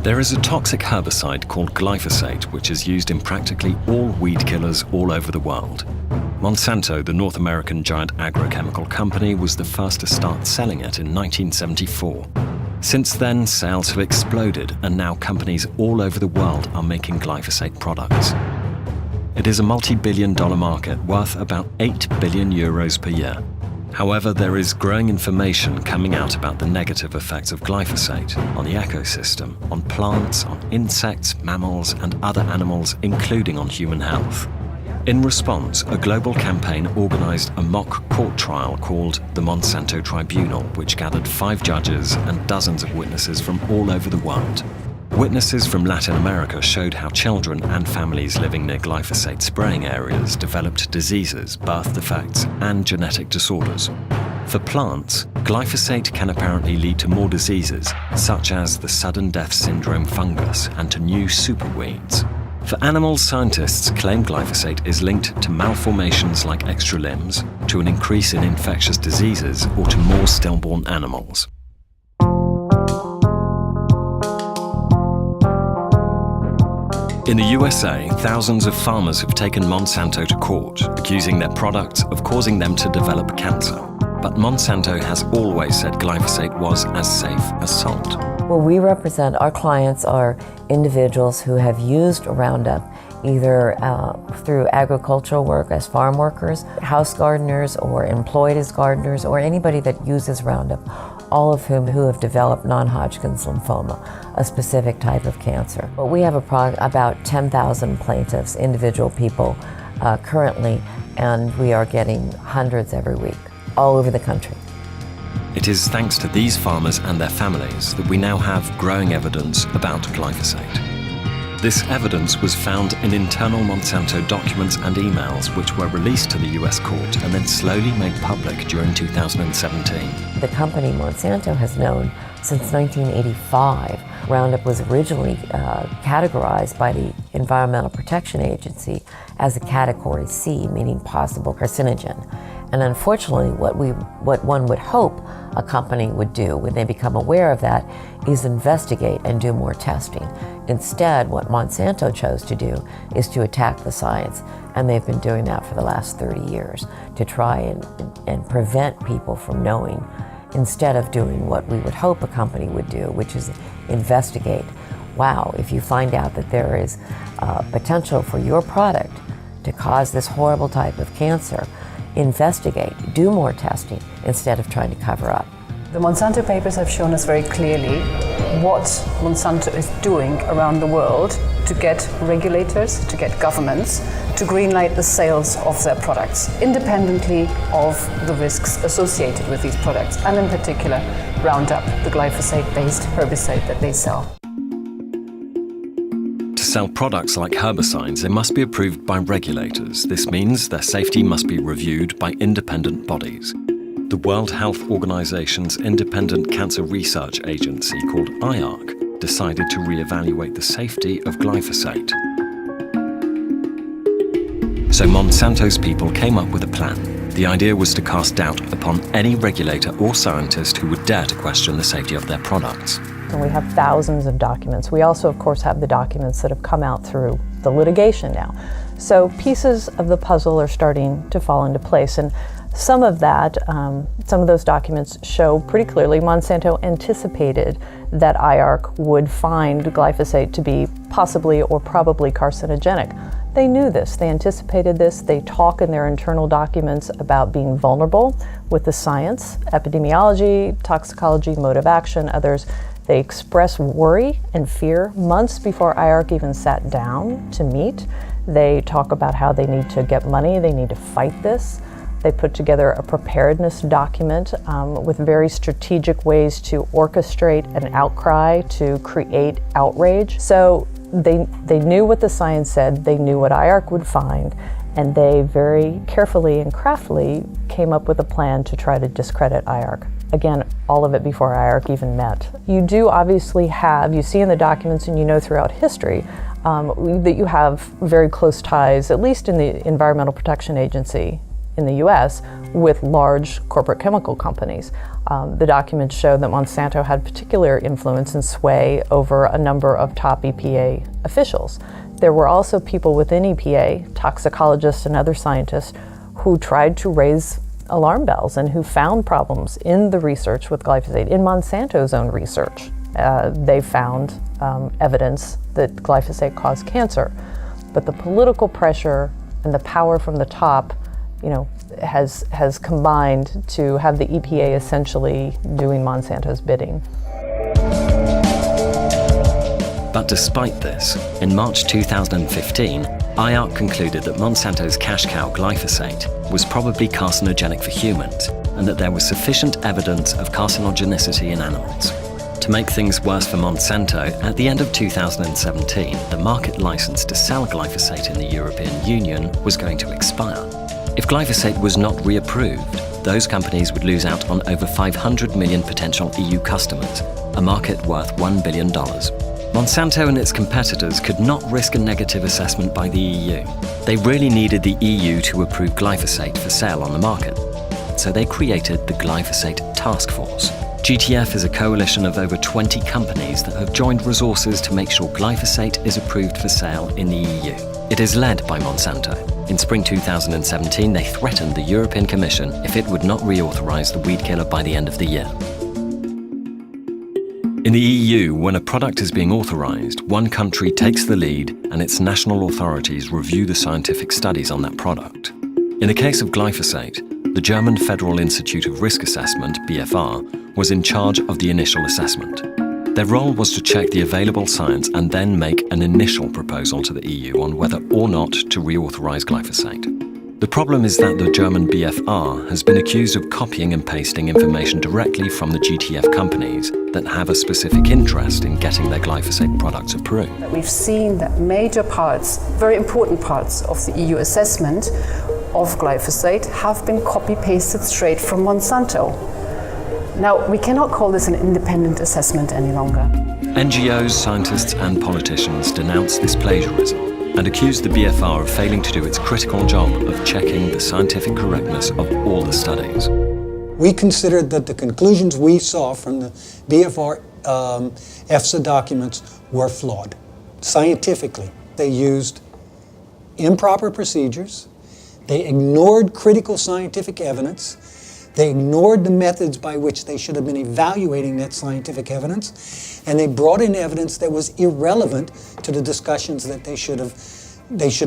There is a toxic herbicide called glyphosate, which is used in practically all weed killers all over the world. Monsanto, the North American giant agrochemical company, was the first to start selling it in 1974. Since then, sales have exploded, and now companies all over the world are making glyphosate products. It is a multi-billion-dollar market worth about 8 billion euros per year. However, there is growing information coming out about the negative effects of glyphosate on the ecosystem, on plants, on insects, mammals, and other animals, including on human health. In response, a global campaign organized a mock court trial called the Monsanto Tribunal, which gathered 5 judges and dozens of witnesses from all over the world. Witnesses from Latin America showed how children and families living near glyphosate spraying areas developed diseases, birth defects, and genetic disorders. For plants, glyphosate can apparently lead to more diseases, such as the sudden death syndrome fungus and to new superweeds. For animals, scientists claim glyphosate is linked to malformations like extra limbs, to an increase in infectious diseases, or to more stillborn animals. In the USA, thousands of farmers have taken Monsanto to court, accusing their products of causing them to develop cancer. But Monsanto has always said glyphosate was as safe as salt. Well, we represent, our clients are individuals who have used Roundup either through agricultural work as farm workers, house gardeners, or employed as gardeners, or anybody that uses Roundup, all of whom who have developed non-Hodgkin's lymphoma, a specific type of cancer. But we have about 10,000 plaintiffs, individual people currently, and we are getting hundreds every week, all over the country. It is thanks to these farmers and their families that we now have growing evidence about glyphosate. This evidence was found in internal Monsanto documents and emails, which were released to the US court and then slowly made public during 2017. The company Monsanto has known since 1985. Roundup was originally categorized by the Environmental Protection Agency as a Category C, meaning possible carcinogen. And unfortunately, what one would hope a company would do when they become aware of that is investigate and do more testing. Instead, what Monsanto chose to do is to attack the science, and they've been doing that for the last 30 years to try and prevent people from knowing, instead of doing what we would hope a company would do, which is investigate. Wow, if you find out that there is potential for your product to cause this horrible type of cancer, investigate, do more testing instead of trying to cover up. The Monsanto papers have shown us very clearly what Monsanto is doing around the world to get regulators, to get governments to greenlight the sales of their products, independently of the risks associated with these products, and in particular Roundup, the glyphosate-based herbicide that they sell. To sell products like herbicides, they must be approved by regulators. This means their safety must be reviewed by independent bodies. The World Health Organization's independent cancer research agency called IARC decided to re-evaluate the safety of glyphosate. So Monsanto's people came up with a plan. The idea was to cast doubt upon any regulator or scientist who would dare to question the safety of their products. And we have thousands of documents. We also, of course, have the documents that have come out through the litigation now. So pieces of the puzzle are starting to fall into place. And some of that, some of those documents show pretty clearly Monsanto anticipated that IARC would find glyphosate to be possibly or probably carcinogenic. They knew this, they anticipated this, they talk in their internal documents about being vulnerable with the science, epidemiology, toxicology, mode of action, others. They express worry and fear months before IARC even sat down to meet. They talk about how they need to get money, they need to fight this. They put together a preparedness document with very strategic ways to orchestrate an outcry, to create outrage. So they knew what the science said, they knew what IARC would find, and they very carefully and craftily came up with a plan to try to discredit IARC. Again, all of it before IARC even met. You do obviously have, you see in the documents and you know throughout history, that you have very close ties, at least in the Environmental Protection Agency, in the US with large corporate chemical companies. The documents show that Monsanto had particular influence and sway over a number of top EPA officials. There were also people within EPA, toxicologists and other scientists, who tried to raise alarm bells and who found problems in the research with glyphosate. In Monsanto's own research, they found evidence that glyphosate caused cancer. But the political pressure and the power from the top, has combined to have the EPA essentially doing Monsanto's bidding. But despite this, in March 2015, IARC concluded that Monsanto's cash cow glyphosate was probably carcinogenic for humans, and that there was sufficient evidence of carcinogenicity in animals. To make things worse for Monsanto, at the end of 2017, the market license to sell glyphosate in the European Union was going to expire. If glyphosate was not reapproved, those companies would lose out on over 500 million potential EU customers, a market worth $1 billion. Monsanto and its competitors could not risk a negative assessment by the EU. They really needed the EU to approve glyphosate for sale on the market. So they created the Glyphosate Task Force. GTF is a coalition of over 20 companies that have joined resources to make sure glyphosate is approved for sale in the EU. It is led by Monsanto. In spring 2017, they threatened the European Commission if it would not reauthorize the weed killer by the end of the year. In the EU, when a product is being authorized, one country takes the lead and its national authorities review the scientific studies on that product. In the case of glyphosate, the German Federal Institute of Risk Assessment, BfR, was in charge of the initial assessment. Their role was to check the available science and then make an initial proposal to the EU on whether or not to reauthorize glyphosate. The problem is that the German BfR has been accused of copying and pasting information directly from the GTF companies that have a specific interest in getting their glyphosate products approved. We've seen that major parts, very important parts of the EU assessment of glyphosate have been copy-pasted straight from Monsanto. Now, we cannot call this an independent assessment any longer. NGOs, scientists and politicians denounce this plagiarism and accuse the BfR of failing to do its critical job of checking the scientific correctness of all the studies. We considered that the conclusions we saw from the BfR EFSA documents were flawed. Scientifically, they used improper procedures, they ignored critical scientific evidence, they ignored the methods by which they should have been evaluating that scientific evidence, and they brought in evidence that was irrelevant to the discussions that they should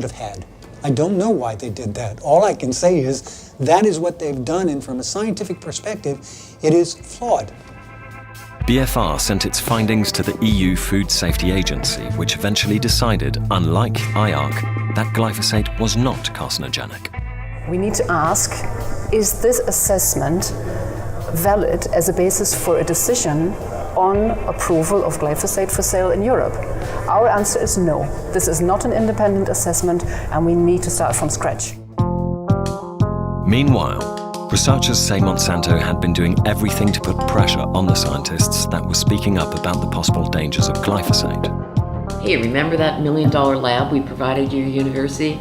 have had. I don't know why they did that. All I can say is that is what they've done, and from a scientific perspective, it is flawed. BfR sent its findings to the EU Food Safety Agency, which eventually decided, unlike IARC, that glyphosate was not carcinogenic. We need to ask, is this assessment valid as a basis for a decision on approval of glyphosate for sale in Europe? Our answer is no. This is not an independent assessment, and we need to start from scratch. Meanwhile, researchers say Monsanto had been doing everything to put pressure on the scientists that were speaking up about the possible dangers of glyphosate. Hey, remember that $1 million lab we provided your university?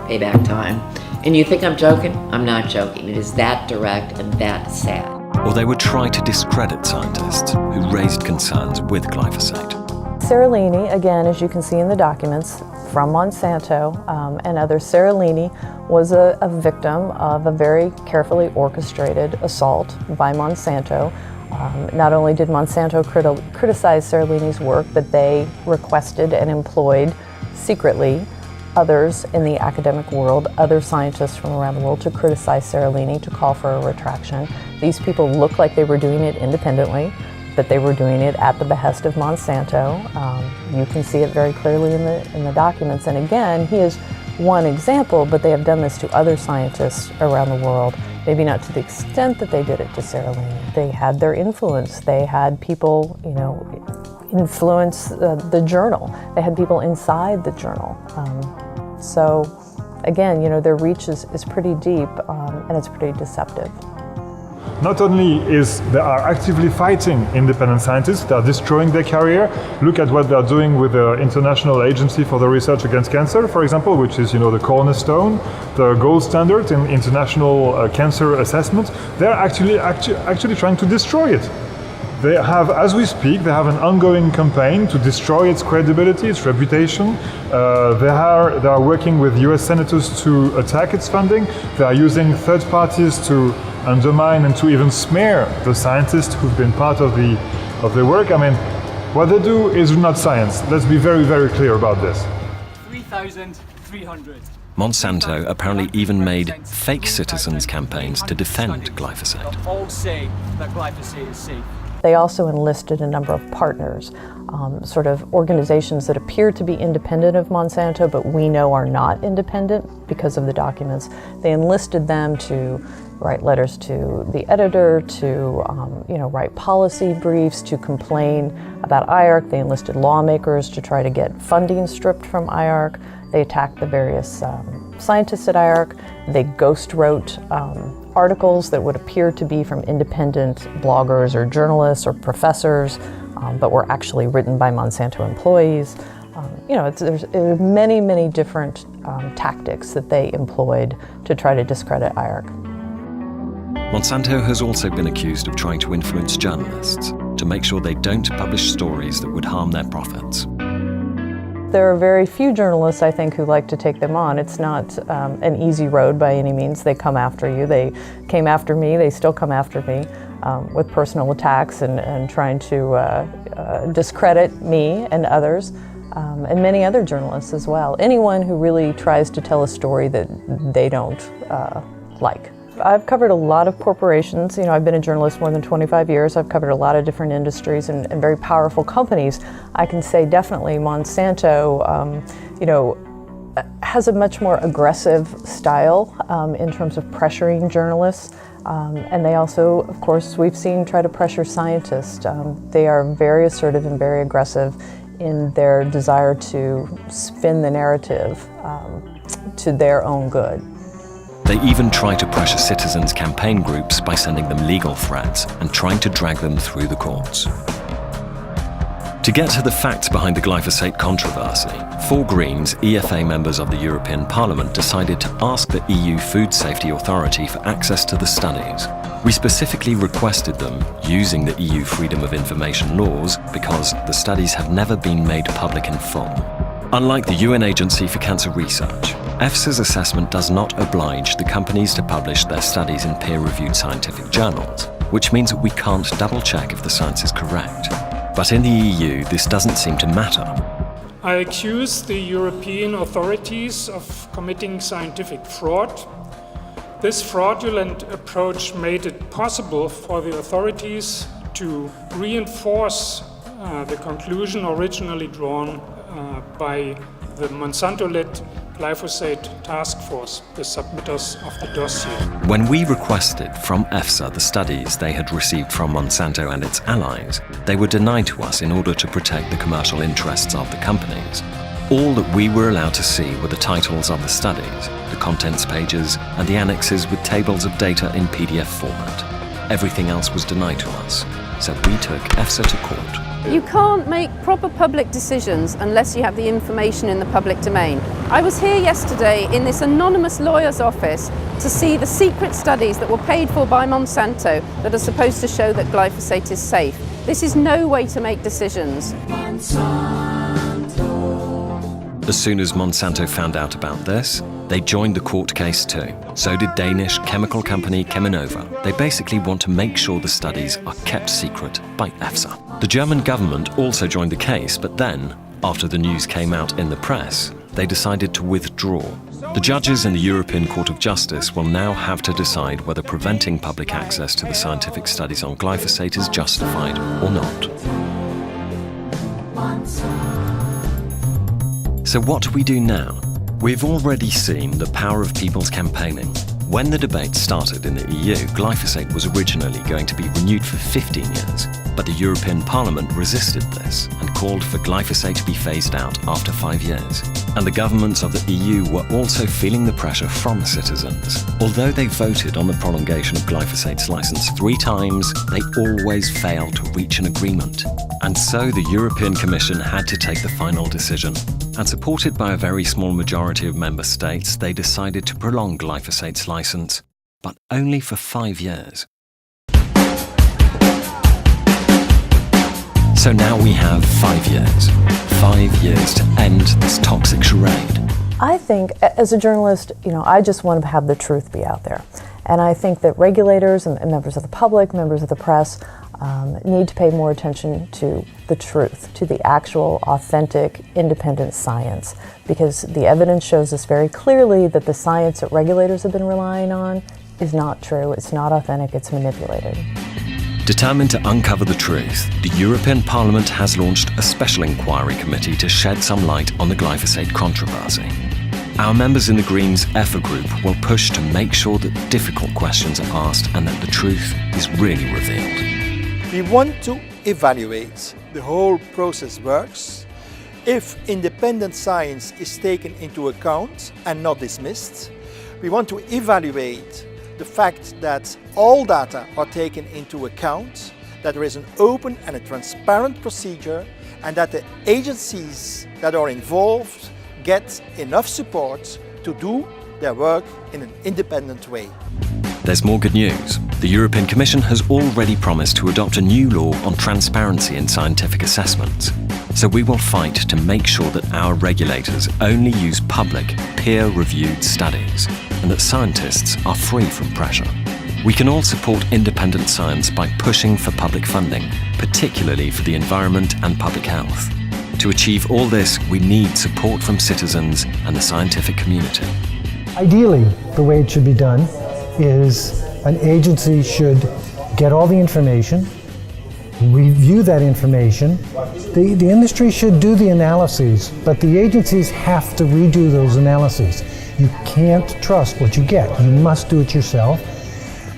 Payback time. And you think I'm joking? I'm not joking. It is that direct and that sad. Or they would try to discredit scientists who raised concerns with glyphosate. Seralini, again, as you can see in the documents from Monsanto and others, Seralini was a victim of a very carefully orchestrated assault by Monsanto. Not only did Monsanto criticize Seralini's work, but they requested and employed secretly others in the academic world, other scientists from around the world, to criticize Seralini, to call for a retraction. These people looked like they were doing it independently, but they were doing it at the behest of Monsanto. You can see it very clearly in the documents. And again, he is one example, but they have done this to other scientists around the world. Maybe not to the extent that they did it to Seralini. They had their influence. They had people, influence the journal. They had people inside the journal. So again, their reach is pretty deep and it's pretty deceptive. Not only they are actively fighting independent scientists, they are destroying their career. Look at what they are doing with the International Agency for the Research Against Cancer, for example, which is the cornerstone, the gold standard in international cancer assessment. They are actually trying to destroy it. They have, as we speak, they have an ongoing campaign to destroy its credibility, its reputation. They are working with US senators to attack its funding. They are using third parties to undermine and to even smear the scientists who've been part of the work. I mean, what they do is not science. Let's be very, very clear about this. 3,300. Monsanto apparently even made fake citizens' campaigns to defend glyphosate. All say that glyphosate is safe. They also enlisted a number of partners, sort of organizations that appear to be independent of Monsanto, but we know are not independent because of the documents. They enlisted them to write letters to the editor, to write policy briefs, to complain about IARC. They enlisted lawmakers to try to get funding stripped from IARC. They attacked the various scientists at IARC. They ghost wrote articles that would appear to be from independent bloggers or journalists or professors, but were actually written by Monsanto employees. There's many, many different tactics that they employed to try to discredit IARC. Monsanto has also been accused of trying to influence journalists to make sure they don't publish stories that would harm their profits. There are very few journalists, I think, who like to take them on. It's not an easy road by any means. They come after you. They came after me. They still come after me with personal attacks and trying to discredit me and others, and many other journalists as well. Anyone who really tries to tell a story that they don't like. I've covered a lot of corporations. I've been a journalist more than 25 years. I've covered a lot of different industries and very powerful companies. I can say definitely Monsanto, has a much more aggressive style in terms of pressuring journalists. And they also, of course, we've seen try to pressure scientists. They are very assertive and very aggressive in their desire to spin the narrative to their own good. They even try to pressure citizens' campaign groups by sending them legal threats and trying to drag them through the courts. To get to the facts behind the glyphosate controversy, 4 Greens EFA members of the European Parliament decided to ask the EU Food Safety Authority for access to the studies. We specifically requested them using the EU Freedom of Information laws because the studies have never been made public in full. Unlike the UN Agency for Cancer Research, EFSA's assessment does not oblige the companies to publish their studies in peer-reviewed scientific journals, which means we can't double-check if the science is correct. But in the EU, this doesn't seem to matter. I accuse the European authorities of committing scientific fraud. This fraudulent approach made it possible for the authorities to reinforce the conclusion originally drawn by the Monsanto-led glyphosate task force, the submitters of the dossier. When we requested from EFSA the studies they had received from Monsanto and its allies, they were denied to us in order to protect the commercial interests of the companies. All that we were allowed to see were the titles of the studies, the contents pages, and the annexes with tables of data in PDF format. Everything else was denied to us, so we took EFSA to court. You can't make proper public decisions unless you have the information in the public domain. I was here yesterday in this anonymous lawyer's office to see the secret studies that were paid for by Monsanto that are supposed to show that glyphosate is safe. This is no way to make decisions. As soon as Monsanto found out about this, they joined the court case too. So did Danish chemical company Cheminova. They basically want to make sure the studies are kept secret by EFSA. The German government also joined the case, but then, after the news came out in the press, they decided to withdraw. The judges in the European Court of Justice will now have to decide whether preventing public access to the scientific studies on glyphosate is justified or not. So what do we do now? We've already seen the power of people's campaigning. When the debate started in the EU, glyphosate was originally going to be renewed for 15 years, but the European Parliament resisted this and called for glyphosate to be phased out after 5 years. And the governments of the EU were also feeling the pressure from citizens. Although they voted on the prolongation of glyphosate's license 3 times, they always failed to reach an agreement. And so the European Commission had to take the final decision. And supported by a very small majority of member states, they decided to prolong glyphosate's license, but only for 5 years. So now we have 5 years. 5 years to end this toxic charade. I think, as a journalist, I just want to have the truth be out there. And I think that regulators and members of the public, members of the press, need to pay more attention to the truth, to the actual, authentic, independent science. Because the evidence shows us very clearly that the science that regulators have been relying on is not true, it's not authentic, it's manipulated. Determined to uncover the truth, the European Parliament has launched a special inquiry committee to shed some light on the glyphosate controversy. Our members in the Greens EFA group will push to make sure that difficult questions are asked and that the truth is really revealed. We want to evaluate the whole process works, if independent science is taken into account and not dismissed. We want to evaluate the fact that all data are taken into account, that there is an open and a transparent procedure, and that the agencies that are involved get enough support to do their work in an independent way. There's more good news. The European Commission has already promised to adopt a new law on transparency in scientific assessments. So we will fight to make sure that our regulators only use public, peer-reviewed studies and that scientists are free from pressure. We can all support independent science by pushing for public funding, particularly for the environment and public health. To achieve all this, we need support from citizens and the scientific community. Ideally, the way it should be done is an agency should get all the information, review that information. The industry should do the analyses, but the agencies have to redo those analyses. You can't trust what you get. You must do it yourself.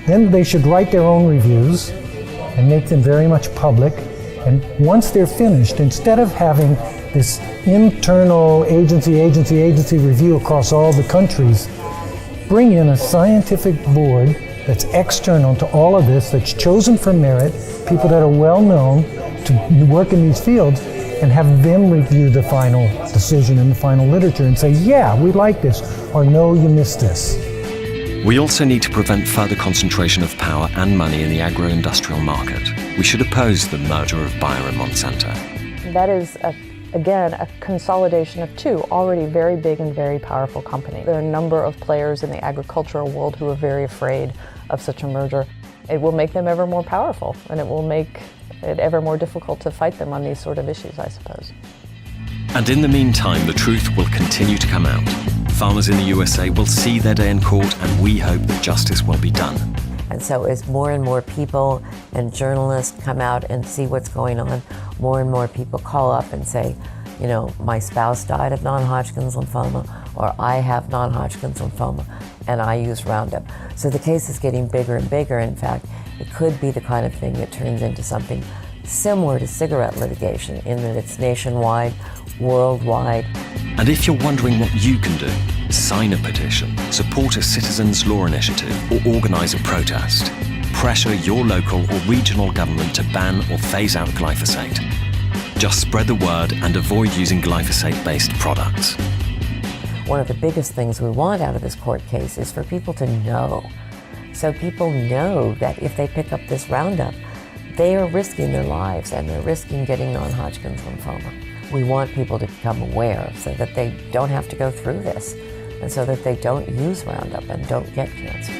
Then they should write their own reviews and make them very much public. And once they're finished, instead of having this internal agency review across all the countries, bring in a scientific board that's external to all of this, that's chosen for merit, people that are well known to work in these fields, and have them review the final decision and the final literature and say, yeah, we like this, or no, you missed this. We also need to prevent further concentration of power and money in the agro-industrial market. We should oppose the merger of Bayer and Monsanto. That is, again, a consolidation of 2 already very big and very powerful companies. There are a number of players in the agricultural world who are very afraid of such a merger. It will make them ever more powerful, and it will make it ever more difficult to fight them on these sort of issues, I suppose. And in the meantime, the truth will continue to come out. Farmers in the USA will see their day in court, and we hope that justice will be done. And so as more and more people and journalists come out and see what's going on, more and more people call up and say, my spouse died of non-Hodgkin's lymphoma, or I have non-Hodgkin's lymphoma, and I use Roundup. So the case is getting bigger and bigger. In fact, it could be the kind of thing that turns into something similar to cigarette litigation in that it's nationwide, worldwide. And if you're wondering what you can do, sign a petition, support a citizens' law initiative, or organise a protest. Pressure your local or regional government to ban or phase out glyphosate. Just spread the word and avoid using glyphosate-based products. One of the biggest things we want out of this court case is for people to know. So people know that if they pick up this Roundup, they are risking their lives and they're risking getting non-Hodgkin's lymphoma. We want people to become aware so that they don't have to go through this and so that they don't use Roundup and don't get cancer.